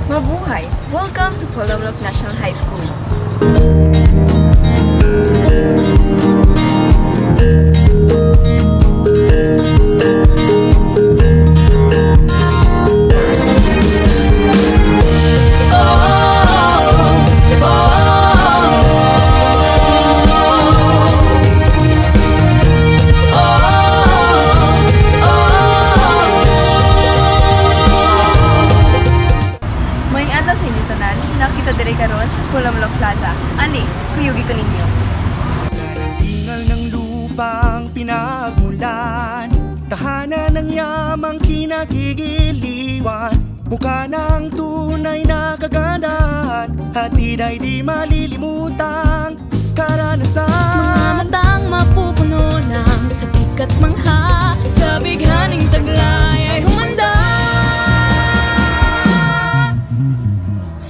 Mabuhay! Welcome to Polomloc National High School. Nakita dire karon sa Polomloc Plaza. Ani, kuyugi ko ninyo. Tingal ng lupang pinagmulan, tahanan ng yamang kinagigiliwan, mukha ng tunay na kagandahan, hatid ay di malilimutang karanasan. Mga matang mapupuno ng sabik at mangha, sa bighaning taglay ay humanda.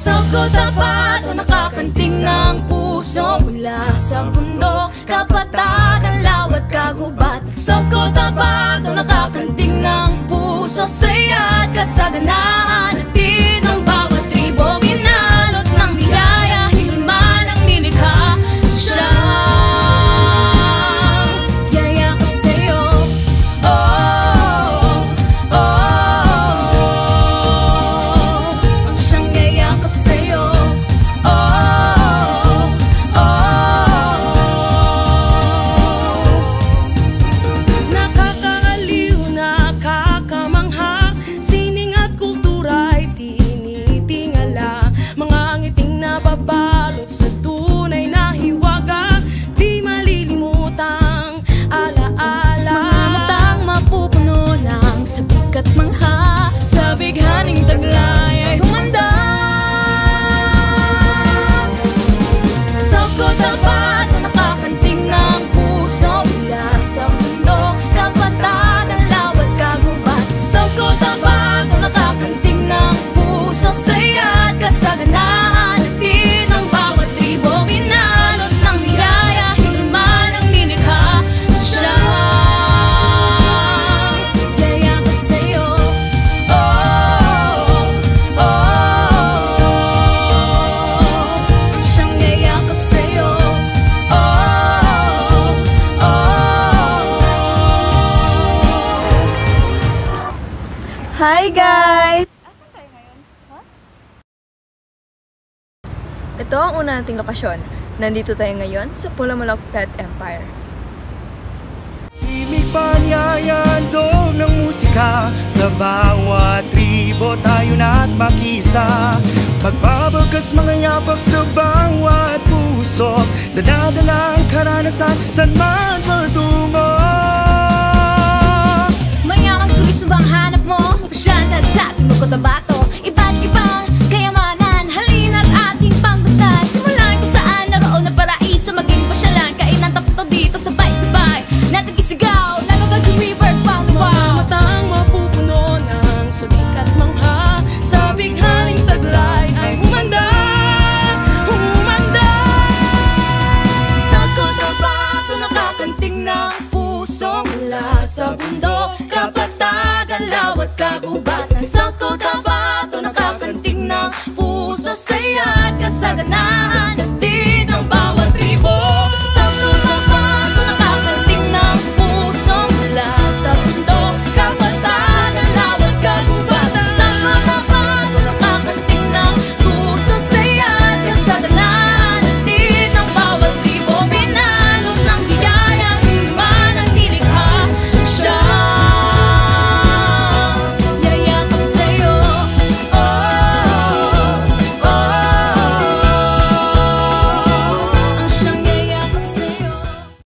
Sangko tapat o nakakanting ng puso mula sa bundok, kapatagan, lawat, kagubat. Sangko tapat o nakakanting ng puso, saya at kasaganaan. Atid ng bawat tribo, binalot ng biyaya, hinulman ang nilikha. Siyang yayakap sa'yo, oh, oh, oh. Ang siyang yayakap sa'yo, oh, oh. Nakakaaliw, nakakamangha, sining at kultura'y tinitingala. Mga ngiting nababalot sa tunay na hiwaga, di malilimutang alaala. Mga matang mapupuno ng sabik at mangha, sa bighaning taglay ay humanda. Sangko tapat o nakakanting ng puso mula sa mundo, kapatagan, lawat, kagubat. Sangko tapat o nakakanting ng puso, saya at kasaganaan. Atid ng bawat tribo, binalot ng biyaya, hinulman ang nilikha. Siyang yayakap sa'yo, oh, oh. Siyang yayakap sa'yo, oh, oh. Hi guys! Asan tayo ngayon? Huh? Ito ang una nating lokasyon. Nandito tayo ngayon sa Polomloc Pet Empire. Himig panyayandong ng musika, sa bawat tribo tayo na't makisa. Magbabagas mga yapak sa bawat puso, daladala ang karanasan saan man patungo. Mayakang tulis na bang hanap mo? Pasyanta sa ating magkotabato, iba't ibang kayamanan, halina't ating pangbasta. Simulan kung saan naroon na paraiso, maging pasyalan, kainan tapos dito sabay-sabay natin isigaw, lalo yung reverse pang wow. Matang mapupuno ng sabik at mangha, sa bighaning taglay ay humanda, humanda. Sangko tapat o nakakanting ng puso mula sa bundok, kapatagan, lawat, kagubatan. Sangko tapat o nakakanting ng puso, saya at kasaganaan.